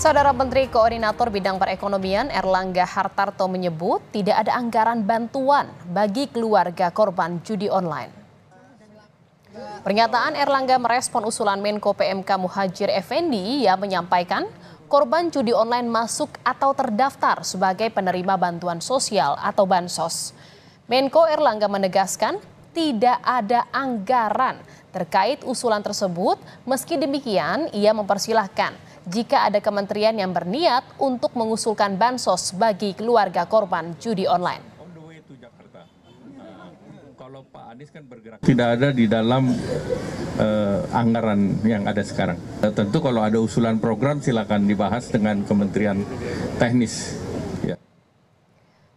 Saudara Menteri Koordinator Bidang Perekonomian Erlangga Hartarto menyebut tidak ada anggaran bantuan bagi keluarga korban judi online. Pernyataan Erlangga merespon usulan Menko PMK Muhadjir Effendi yang menyampaikan korban judi online masuk atau terdaftar sebagai penerima bantuan sosial atau bansos. Menko Erlangga menegaskan tidak ada anggaran terkait usulan tersebut. Meski demikian, ia mempersilahkan jika ada kementerian yang berniat untuk mengusulkan bansos bagi keluarga korban judi online. Kalau Pak Anies kan bergerak tidak ada di dalam anggaran yang ada sekarang. Tentu kalau ada usulan program silakan dibahas dengan kementerian teknis. Ya.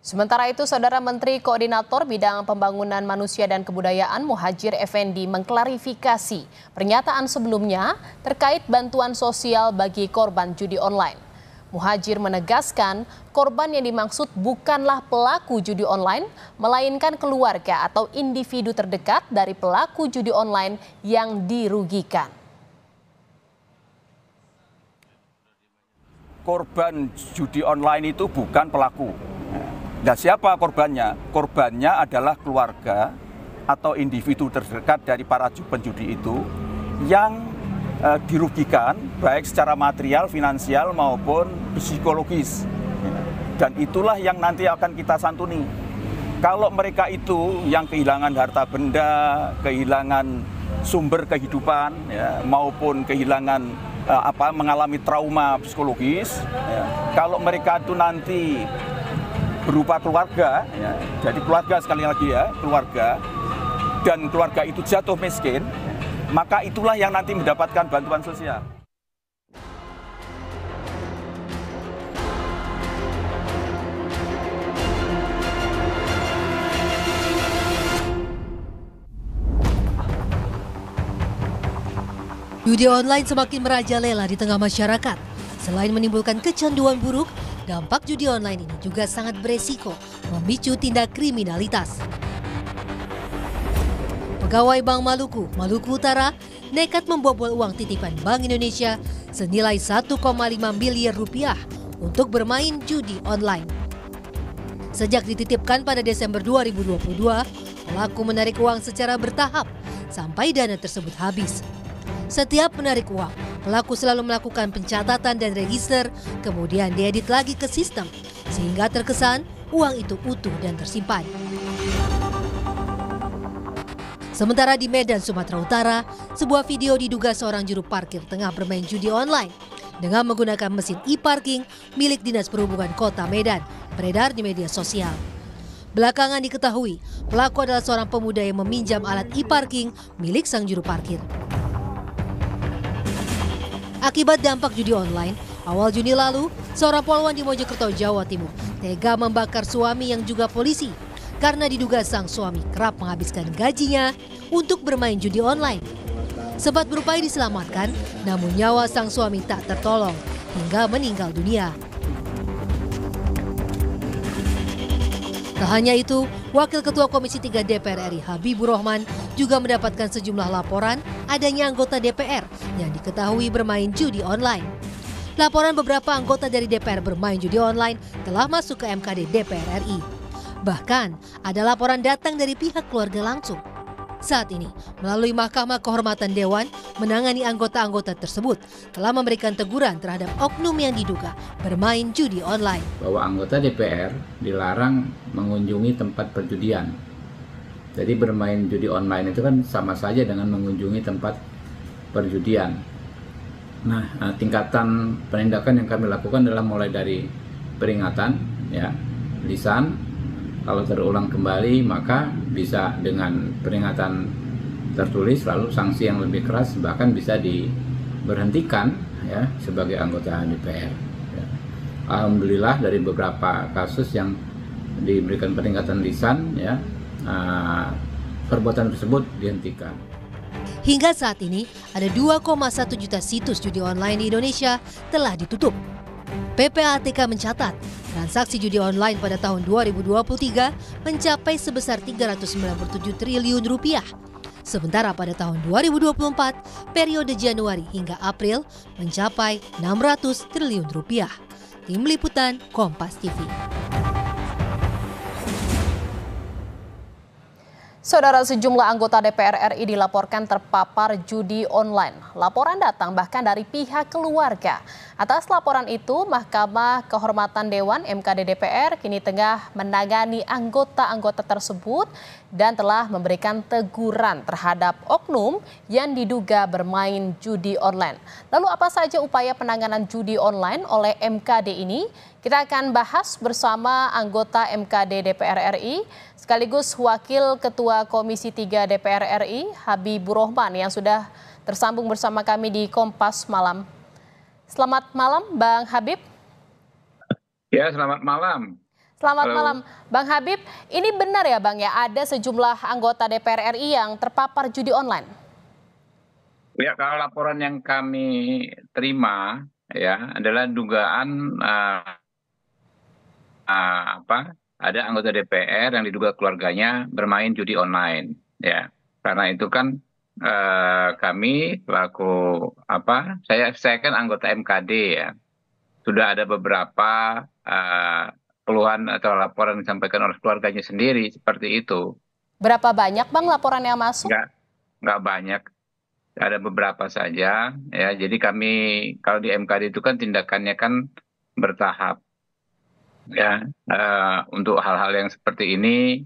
Sementara itu, Saudara Menteri Koordinator Bidang Pembangunan Manusia dan Kebudayaan Muhadjir Effendi mengklarifikasi pernyataan sebelumnya terkait bantuan sosial bagi korban judi online. Muhadjir menegaskan korban yang dimaksud bukanlah pelaku judi online, melainkan keluarga atau individu terdekat dari pelaku judi online yang dirugikan. Korban judi online itu bukan pelaku. Nah, siapa korbannya? Korbannya adalah keluarga atau individu terdekat dari para penjudi itu yang dirugikan baik secara material, finansial maupun psikologis. Dan itulah yang nanti akan kita santuni. Kalau mereka itu yang kehilangan harta benda, kehilangan sumber kehidupan, ya, maupun kehilangan mengalami trauma psikologis, ya, kalau mereka itu nanti berupa keluarga, ya, jadi keluarga sekali lagi ya, keluarga, dan keluarga itu jatuh miskin, maka itulah yang nanti mendapatkan bantuan sosial. Judi online semakin merajalela di tengah masyarakat. Selain menimbulkan kecanduan buruk, dampak judi online ini juga sangat beresiko memicu tindak kriminalitas. Pegawai Bank Maluku, Maluku Utara, nekat membobol uang titipan Bank Indonesia senilai 1,5 miliar rupiah untuk bermain judi online. Sejak dititipkan pada Desember 2022, pelaku menarik uang secara bertahap sampai dana tersebut habis. Setiap menarik uang, pelaku selalu melakukan pencatatan dan register, kemudian diedit lagi ke sistem, sehingga terkesan uang itu utuh dan tersimpan. Sementara di Medan, Sumatera Utara, sebuah video diduga seorang juru parkir tengah bermain judi online dengan menggunakan mesin e-parking milik Dinas Perhubungan Kota Medan beredar di media sosial. Belakangan diketahui, pelaku adalah seorang pemuda yang meminjam alat e-parking milik sang juru parkir. Akibat dampak judi online, awal Juni lalu, seorang poluan di Mojokerto, Jawa Timur, tega membakar suami yang juga polisi karena diduga sang suami kerap menghabiskan gajinya untuk bermain judi online. Sempat berupaya diselamatkan, namun nyawa sang suami tak tertolong hingga meninggal dunia. Tak hanya itu, Wakil Ketua Komisi 3 DPR RI Habibur Rahman juga mendapatkan sejumlah laporan adanya anggota DPR yang diketahui bermain judi online. Laporan beberapa anggota dari DPR bermain judi online telah masuk ke MKD DPR RI. Bahkan ada laporan datang dari pihak keluarga langsung. Saat ini, melalui Mahkamah Kehormatan Dewan, menangani anggota-anggota tersebut telah memberikan teguran terhadap oknum yang diduga bermain judi online. Bahwa anggota DPR dilarang mengunjungi tempat perjudian. Jadi bermain judi online itu kan sama saja dengan mengunjungi tempat perjudian. Nah, tingkatan penindakan yang kami lakukan adalah mulai dari peringatan, ya, lisan. Kalau terulang kembali maka bisa dengan peringatan tertulis, lalu sanksi yang lebih keras, bahkan bisa diberhentikan, ya, sebagai anggota DPR. Ya. Alhamdulillah dari beberapa kasus yang diberikan peringatan lisan, ya, perbuatan tersebut dihentikan. Hingga saat ini ada 2,1 juta situs judi online di Indonesia telah ditutup. PPATK mencatat transaksi judi online pada tahun 2023 mencapai sebesar 397 triliun rupiah. Sementara pada tahun 2024, periode Januari hingga April mencapai 600 triliun rupiah. Tim Liputan Kompas TV. Saudara, sejumlah anggota DPR RI dilaporkan terpapar judi online. Laporan datang bahkan dari pihak keluarga. Atas laporan itu, Mahkamah Kehormatan Dewan (MKD) DPR kini tengah menangani anggota-anggota tersebut dan telah memberikan teguran terhadap oknum yang diduga bermain judi online. Lalu apa saja upaya penanganan judi online oleh MKD ini? Kita akan bahas bersama anggota MKD DPR RI sekaligus Wakil Ketua Komisi 3 DPR RI, Habibur Rahman, yang sudah tersambung bersama kami di Kompas Malam. Selamat malam, Bang Habib. Ya, selamat malam. Selamat malam, Bang Habib. Ini benar ya, Bang, ya, ada sejumlah anggota DPR RI yang terpapar judi online? Ya, kalau laporan yang kami terima ya adalah dugaan ada anggota DPR yang diduga keluarganya bermain judi online, ya. Karena itu kan kami selaku saya kan anggota MKD, ya. Sudah ada beberapa keluhan atau laporan disampaikan oleh keluarganya sendiri seperti itu. Berapa banyak, Bang, laporan yang masuk? Nggak banyak. Ada beberapa saja, ya. Jadi kami kalau di MKD itu kan tindakannya kan bertahap. Ya, untuk hal-hal yang seperti ini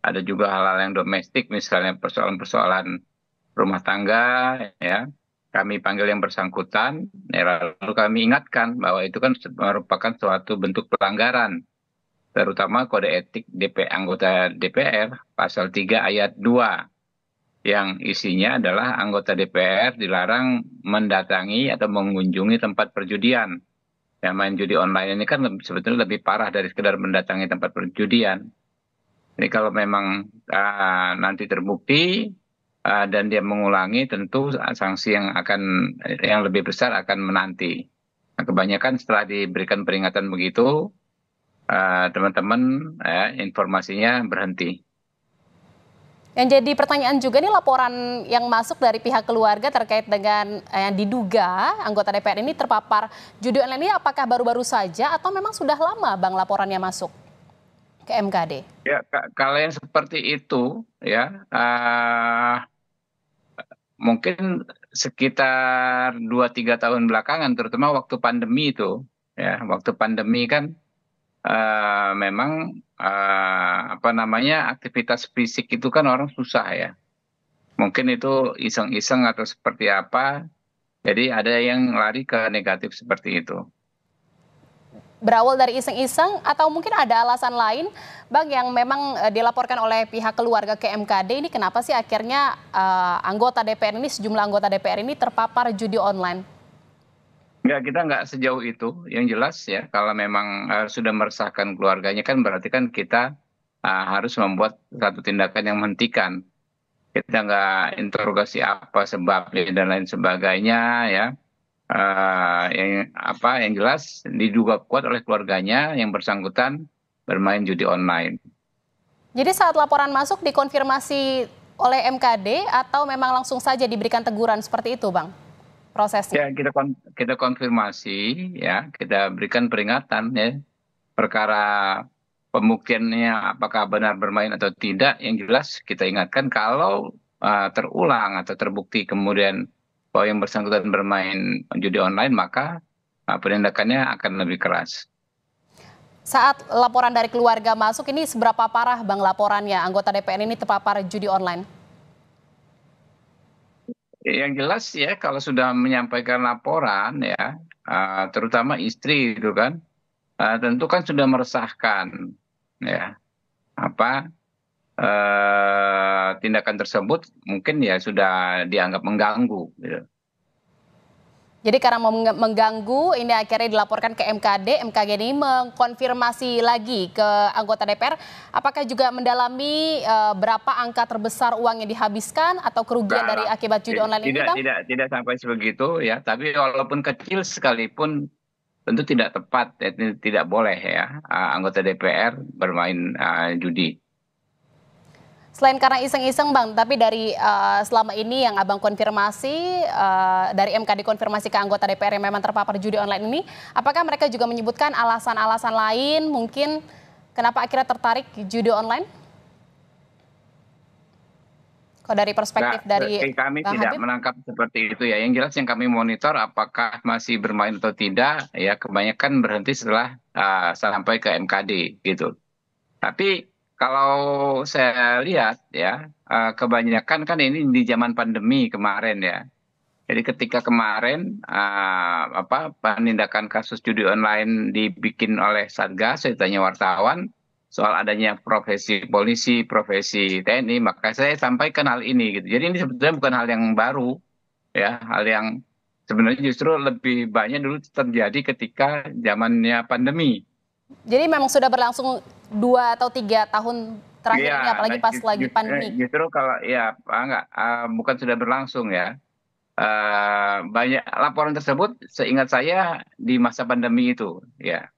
ada juga hal-hal yang domestik, misalnya persoalan-persoalan rumah tangga, ya. Kami panggil yang bersangkutan, ya, lalu kami ingatkan bahwa itu kan merupakan suatu bentuk pelanggaran, terutama kode etik anggota DPR pasal 3 ayat 2 yang isinya adalah anggota DPR dilarang mendatangi atau mengunjungi tempat perjudian. Ya, main judi online ini kan sebetulnya lebih parah dari sekedar mendatangi tempat perjudian. Ini kalau memang nanti terbukti dan dia mengulangi, tentu sanksi yang lebih besar akan menanti. Nah, kebanyakan setelah diberikan peringatan begitu, teman-teman informasinya berhenti. Yang jadi pertanyaan juga nih, laporan yang masuk dari pihak keluarga terkait dengan yang diduga anggota DPR ini terpapar judi online ini, apakah baru-baru saja atau memang sudah lama, Bang, laporannya masuk ke MKD? Ya, kalau yang seperti itu ya mungkin sekitar 2-3 tahun belakangan, terutama waktu pandemi itu. Ya, waktu pandemi kan memang aktivitas fisik itu kan orang susah, ya. Mungkin itu iseng-iseng atau seperti apa. Jadi ada yang lari ke negatif seperti itu. Berawal dari iseng-iseng atau mungkin ada alasan lain, Bang, yang memang dilaporkan oleh pihak keluarga ke MKD ini, kenapa sih akhirnya sejumlah anggota DPR ini terpapar judi online? Ya, kita nggak sejauh itu. Yang jelas ya, kalau memang sudah meresahkan keluarganya kan berarti kan kita harus membuat satu tindakan yang menghentikan. Kita nggak interogasi apa sebabnya dan lain sebagainya, ya. Yang jelas diduga kuat oleh keluarganya yang bersangkutan bermain judi online. Jadi saat laporan masuk dikonfirmasi oleh MKD atau memang langsung saja diberikan teguran seperti itu, Bang, prosesnya? Ya, kita konfirmasi, ya, kita berikan peringatan, ya. Perkara pembuktiannya apakah benar bermain atau tidak, yang jelas kita ingatkan kalau terulang atau terbukti kemudian bahwa yang bersangkutan bermain judi online, maka penindakannya akan lebih keras. Saat laporan dari keluarga masuk ini, seberapa parah, Bang, laporannya anggota DPR ini terpapar judi online? Yang jelas ya, kalau sudah menyampaikan laporan, ya, terutama istri itu kan, tentu kan sudah meresahkan, ya, tindakan tersebut mungkin ya sudah dianggap mengganggu, gitu. Jadi karena mengganggu, ini akhirnya dilaporkan ke MKD. MKD ini mengkonfirmasi lagi ke anggota DPR, apakah juga mendalami berapa angka terbesar uang yang dihabiskan atau kerugian dari akibat judi online ini, Bang? Tidak sampai sebegitu, ya. Tapi walaupun kecil sekalipun tentu tidak tepat, tidak boleh, ya, anggota DPR bermain judi. Selain karena iseng-iseng Bang, tapi dari selama ini yang Abang konfirmasi, dari MKD konfirmasi ke anggota DPR yang memang terpapar judi online ini, apakah mereka juga menyebutkan alasan-alasan lain mungkin kenapa akhirnya tertarik judi online? Kalau dari perspektif dari kami Bang tidak Habib? menangkap seperti itu ya. Yang jelas yang kami monitor apakah masih bermain atau tidak, ya kebanyakan berhenti setelah sampai ke MKD gitu. Tapi kalau saya lihat ya, kebanyakan kan ini di zaman pandemi kemarin ya. Jadi ketika kemarin penindakan kasus judi online dibikin oleh Satgas, saya tanya wartawan soal adanya profesi polisi, profesi TNI, maka saya sampaikan hal ini gitu. Jadi ini sebetulnya bukan hal yang baru ya, hal yang sebenarnya justru lebih banyak dulu terjadi ketika zamannya pandemi. Jadi memang sudah berlangsung 2 atau 3 tahun terakhir ini, apalagi pas lagi pandemi. Justru kalau ya bukan sudah berlangsung ya. Banyak laporan tersebut seingat saya di masa pandemi itu ya.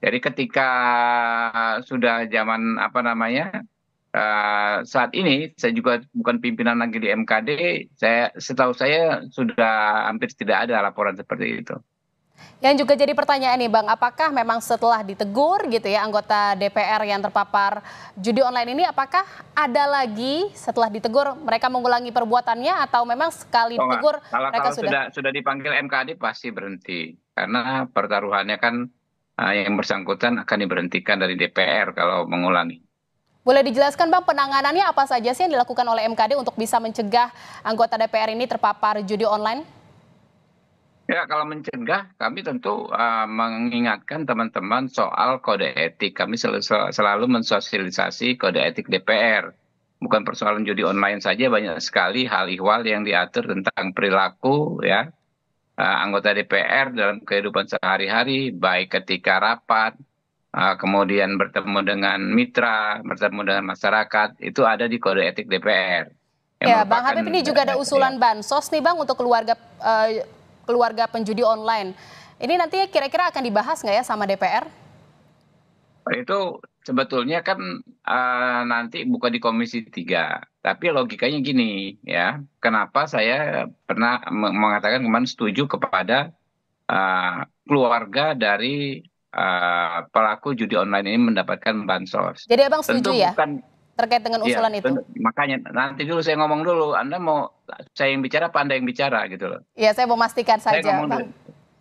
Jadi ketika sudah zaman saat ini saya juga bukan pimpinan lagi di MKD, setahu saya sudah hampir tidak ada laporan seperti itu. Yang juga jadi pertanyaan nih Bang, apakah memang setelah ditegur gitu ya anggota DPR yang terpapar judi online ini, apakah ada lagi setelah ditegur mereka mengulangi perbuatannya atau memang sekali ditegur mereka sudah dipanggil MKD pasti berhenti karena pertaruhannya kan yang bersangkutan akan diberhentikan dari DPR kalau mengulangi. Boleh dijelaskan Bang, penanganannya apa saja sih yang dilakukan oleh MKD untuk bisa mencegah anggota DPR ini terpapar judi online? Ya, kalau mencegah, kami tentu mengingatkan teman-teman soal kode etik. Kami selalu mensosialisasi kode etik DPR. Bukan persoalan judi online saja, banyak sekali hal ihwal yang diatur tentang perilaku ya anggota DPR dalam kehidupan sehari-hari, baik ketika rapat, kemudian bertemu dengan mitra, bertemu dengan masyarakat, itu ada di kode etik DPR. Ya, Bang Habib, ini juga ada usulan bansos nih Bang untuk keluarga penjudi online. Ini nanti kira-kira akan dibahas nggak ya sama DPR? Itu sebetulnya kan nanti bukan di Komisi 3. Tapi logikanya gini ya, kenapa saya pernah mengatakan kemarin setuju kepada keluarga dari pelaku judi online ini mendapatkan bansos. Jadi Abang setuju tentu ya? Bukan, terkait dengan usulan itu. Makanya nanti dulu saya ngomong dulu, Anda mau saya yang bicara apa Anda yang bicara gitu loh. Iya, saya mau memastikan saja Bang.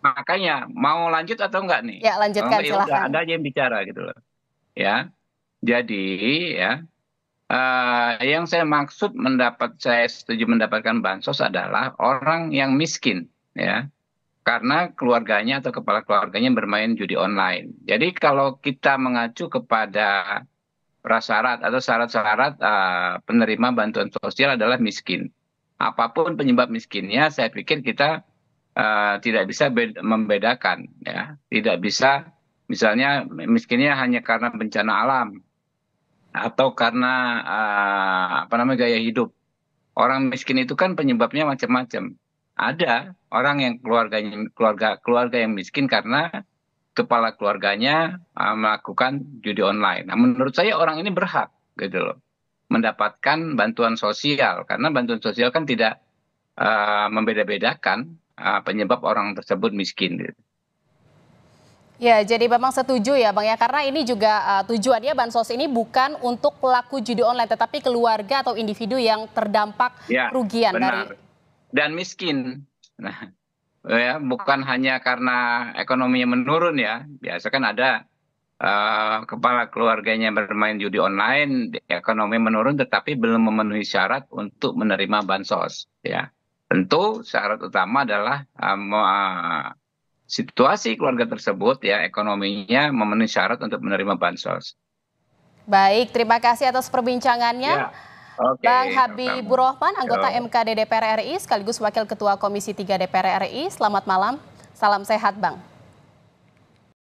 Makanya mau lanjut atau enggak nih? Ya, lanjutkan silahkan. Anda aja yang bicara gitu loh. Ya. Jadi ya yang saya maksud saya setuju mendapatkan bansos adalah orang yang miskin ya. Karena keluarganya atau kepala keluarganya bermain judi online. Jadi kalau kita mengacu kepada prasyarat atau syarat-syarat penerima bantuan sosial adalah miskin. Apapun penyebab miskinnya, saya pikir kita tidak bisa membedakan, ya. Tidak bisa, misalnya miskinnya hanya karena bencana alam atau karena gaya hidup. Orang miskin itu kan penyebabnya macam-macam. Ada orang yang keluarga yang miskin karena kepala keluarganya melakukan judi online. Nah, menurut saya orang ini berhak gitu loh mendapatkan bantuan sosial karena bantuan sosial kan tidak membeda-bedakan penyebab orang tersebut miskin. Gitu. Ya, jadi memang setuju ya Bang ya, karena ini juga tujuannya bansos ini bukan untuk pelaku judi online, tetapi keluarga atau individu yang terdampak kerugian dari dan miskin. Nah, ya bukan hanya karena ekonominya menurun ya, biasa kan ada kepala keluarganya bermain judi online, ekonomi menurun tetapi belum memenuhi syarat untuk menerima bansos. Ya, tentu syarat utama adalah situasi keluarga tersebut ya ekonominya memenuhi syarat untuk menerima bansos. Baik, terima kasih atas perbincangannya. Ya, okay, Bang Habibur Rahman, anggota MKD DPR RI sekaligus Wakil Ketua Komisi 3 DPR RI. Selamat malam, salam sehat Bang.